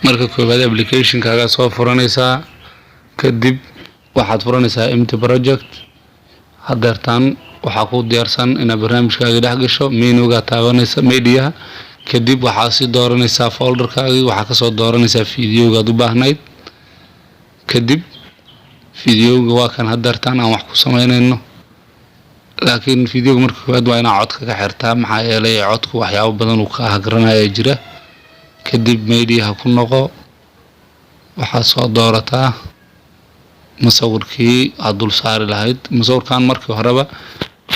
marka koobaad application kaaga soo furanaysaa kadib waxaad furanaysaa empty project hadeertaan waxa ku diyaarsan in barnaamijkaaga dhex gasho menuga taabanaysa media kadib waxa si dooranaysaa folderkaaga waxa ka soo dooranaysaa videoga aad u baahnayd kadib videoga waa kan hadeertaan aan wax ku sameynayno laakiin videoga marka koobaad waa inaad codka ka xirtaa maxaa yeelay codku waxyaabo badan uu ka hagranaya jira kadib media ku noqo waxa soo doorataa masawirkii aad dul saari lahayd masawirkan markii horeba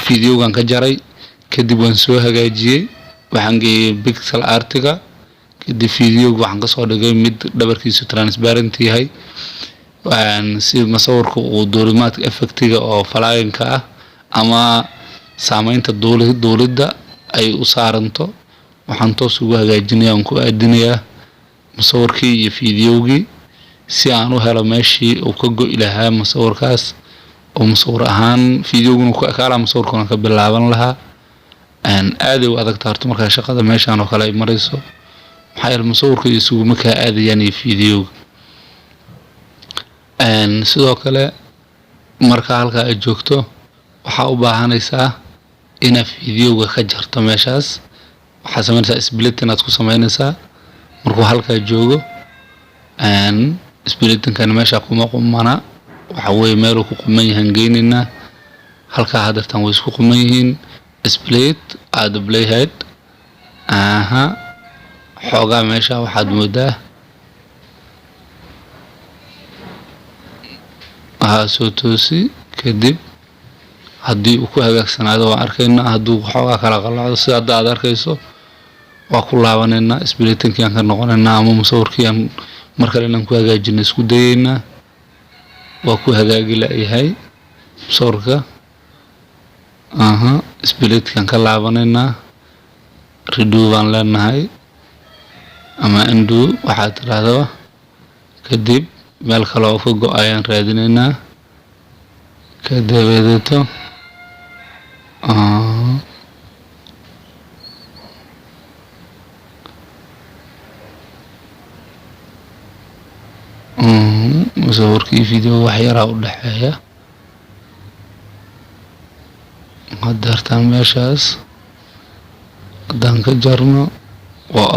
videogan ka jaray kadib waan soo hagaajiyay waxaan geeyay pixel artiga kadib videoga waxaan ka soo dhigay mid dhabarkiisu transparent yahay si masawirku uu duulimaadka effectiga oo flying-ka ah ama saameynta duulida ay u saaranto waxaan toos ugu hagaajinayaa aan ku aadinayaa masawirkii iyo videogii si aan u helo meeshii uu ka go'i lahaa masawirkaas oo masawir ahaan videoguna ku kala masawirkuna ka bilaaban lahaa aad u adag taarto marka shaqada meeshan oo kale ay marayso maxaa yeelay masawirka isugu ma ka aadayaan iyo videoga sidoo kale marka halka ay joogto waxa u baahanaysaa in videoga ka jarto meeshaas waxa sameynaysaa split inaad ku sameynaysaa markuu halka joogo splitting kan meesha kuma qumana waxa way meel ku quman yahan geynina halka hadartan way isku quman yihiin split aad playhead xooga meesha waxaad moodaa soo toosi kadib haddii uu ku hagaagsanaado waan arkaynaa hadduu xoogaa kala qalacdo sida aad arkayso waa ku laabanayna splitting-kii aan ka noqonaynaa ama masawirkii aan markale inaan ku hagaajino isku dayeynaa waa ku hagaagi la'yahay masawirka splitki aan ka laabanaynaa redo baan leenahay ama undo waxaad tiraahdaa kadib meel kale oo ka go'ayaan raadinaynaa kadabadeeto masawirkii video wax yara u dhaxeeya hadeertaan meeshaas haddaan ka jarno waa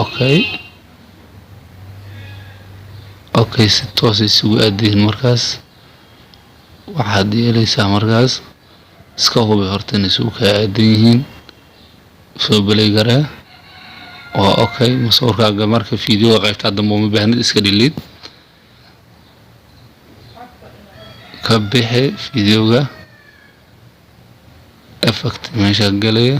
okay si toos isugu aadiin markaas waxaad yeelaysaa markaas iska hubi horta inay isugu ka aadan yihiin soo balay garaa waa okay masawirkaaga marka videoga qaybta dambe uma baahnid iska delete ka bixi videoga effect meesha galaya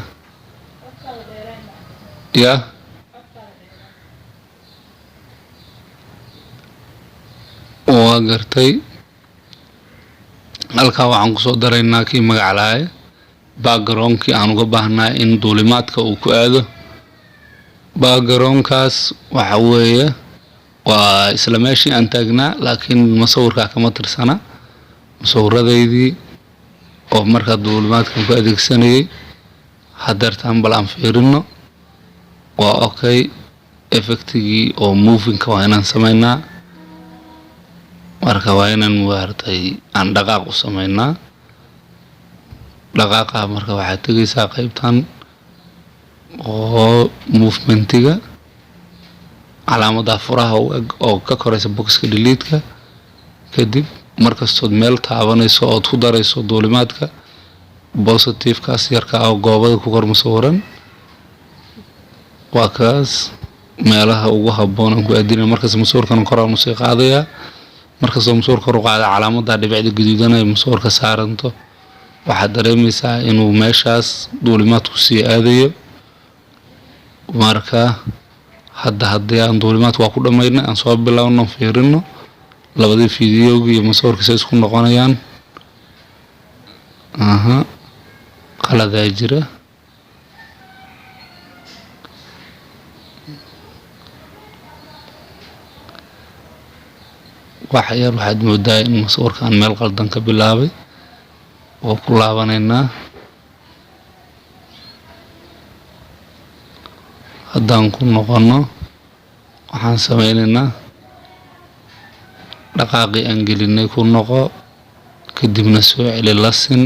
waa gartay halka waxaan ku soo daraynaa kii magac lahaay background-kii aan uga baahnaa in duulimaadka uu ku aado background-kaas waxa weeye waa isla meeshii aan taagnaa laakiin masawirka kama tirsana masawiradeydii oo marka duulimaadka ku adeegsanayay hadeertaan bal aan fiirino waa okay effectigii oo moving-ka waa inaan sameynaa marka waa inaan waartay aan dhaqaaq u sameynaa dhaqaaqa marka waxaad tegaysaa qaybtan oo movementiga calaamada furaha oo ka koraysa boxka delete-ka kadib markastood meel taabanayso oo ku darayso duulimaadka positive-kaas yarka oo goobada ku kor masawiran waa kaas meelaha ugu habboon aan ku aadinay markaas masawirkan kor aan u sii qaadayaa markastoo masawir kor u qaada calaamada dhibicda gaduudan ee masawirka saaranto waxaad dareemaysaa inuu meeshaas duulimaadku sii aadayo marka haddii aan duulimaadku waa ku dhammaynay aan soo bilowno fiirino labadii videoga iyo masawirkiisa isku noqonayaan qaladaa jira wax yar waxaad moodaa in masawirkan meel qaldan ka bilaabay oo ku laabanaynaa haddaan ku noqono waxaan sameynaynaa dhaqaaqi aan gelinay ku noqo kadibna soo celi lasin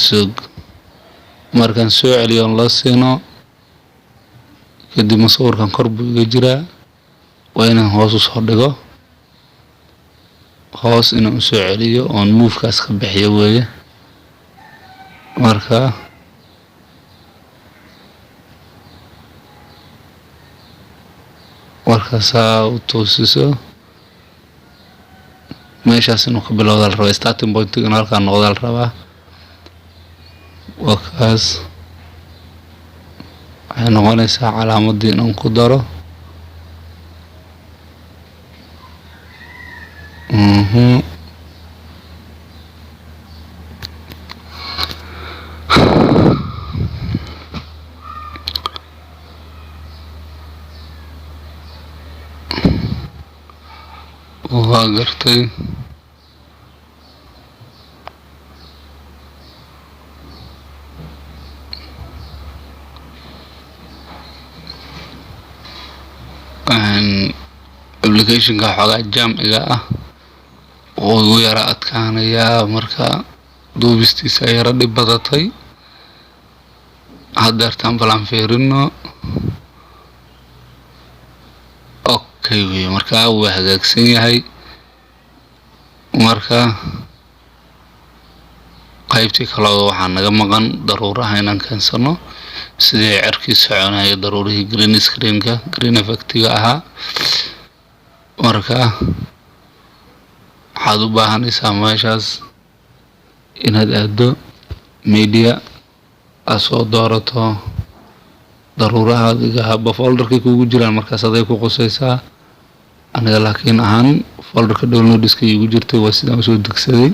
sug markaan soo celiyo lasino kadib sawirkan kor buu iga jiraa waa inaan hoos u soo dhigo hoos inaan u soo celiyo oon move-kaas ka bixiyo weeye markaasaa u toosiso meeshaas inuu ka bilowda la rabaa starting point in halkaa noqda la rabaa wakaas waxay noqonaysaa calaamadii inaan ku daro waa gartay applicationka xoogaa jamciga ah oo ugu yara adkaanayaa marka duubistiisa yara dhib badatay haddeertaan balan fiirino okay wey marka wuu hagaagsan yahay marka qaybtii kale waxaa naga maqan daruuraha inaan keensano sidii cirkii soconaya daruurihii green screen-ka green effect-ga ahaa marka waxaad u baahanaysaa meeshaas inaad aado media aad soo doorato daruuraha adiga haba folderkii kugu jiraan markaas aday ku qosaysaa aniga laakiin ahaan folderka downloadiska igu jirtay waa sidaan usoo degsaday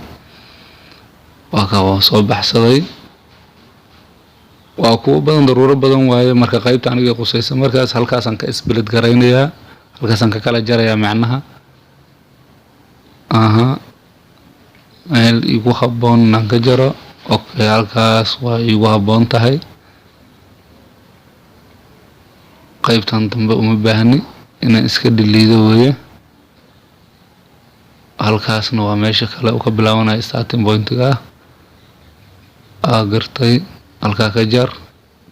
waa ka soo baxsaday waa kuwa badan daruuro badan waaye marka qaybta aniga qosaysa markaas halkaasaan ka isbilad garaynayaa halkaasaan ka kala jarayaa macnaha meel igu habboon inaan ka jaro okay halkaas waa igu habboon tahay qaybtan dambe uma baahni inaan iska dhiliido weeye halkaasna waa meesha kale uu ka bilaabanayo starting point-ga gartay halkaa ka jar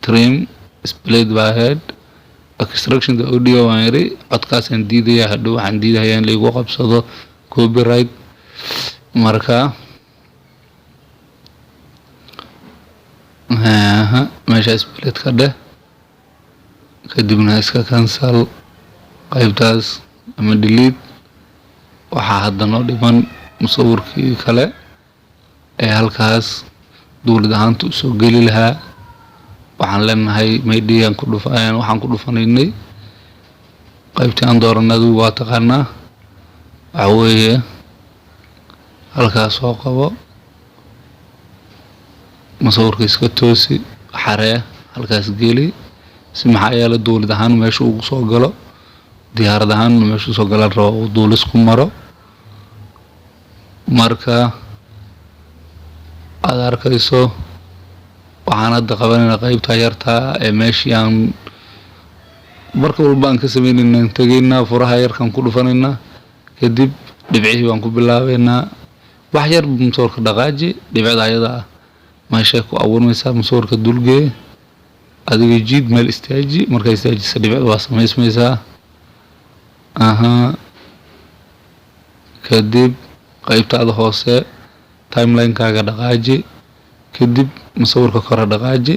trim split by head extraction the audio waan yiri codkaasaan diidaya hadhow waxaan diidayaa in laigu qabsado copyright marka meesha split ka dheh kadibna iska cancel qaybtaas ama delete waxaa hadda noo dhiman musawirkii kale ee halkaas dowlad ahaanta usoo geli lahaa waxaan leenahay median ku dhufayaan waxaan ku dhufanaynay qaybtii aan dooranay adigu waa taqaanaa waxa weeye halkaas soo qabo musawirka iska toosi xaree halkaas geli si maxaa yeelay dowlad ahaan meesha ugu soo galo diyaarad ahaan meesha soo gala rabo uu dowlis ku maro marka aad arkayso waxaan hadda qabanayna qaybta yarta ee meeshii aan marka walba aan ka sameynayna tagaynaa furaha yarkan ku dhufanaynaa kadib dhibcihii baan ku bilaabaynaa wax yar musawirka dhaqaaji dhibcada ayada meesha ku abuurmaysaa musawirka dulgee adiga jiid meel istaaji marka istaajisa dhibcada waa samaysmaysaa kadib qaybtaada hoose timeline-kaaga dhaqaaji kadib musawirka kore dhaqaaji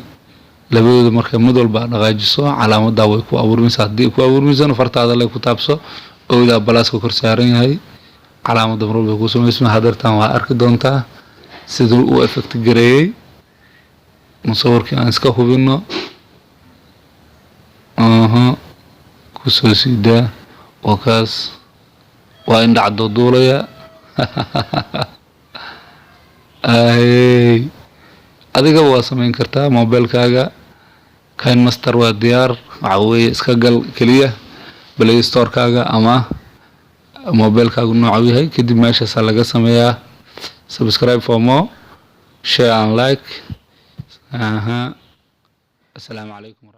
labadooda marka mid walba dhaqaajiso calaamadaa way ku abuurmaysaa haddii ku abuurmaysana fartaada lay ku taabso owdaa balaaska kor saaran yahay calaamada mar walba ku samaysmaa hadeertaan waa arki doontaa siduu u effect gareeyey musawirkii aan iska hubino kusoo siidaa oo kaas waa indhac duulaya adiga waa samayn kartaa mobilkaaga kain master waa diyaar waxa weeye iska gal kaliya play store-kaaga ama mobilkaagu noocu yahay kadib meeshaas laga sameeyaa subscribe for more share and like assalaamu calaykum.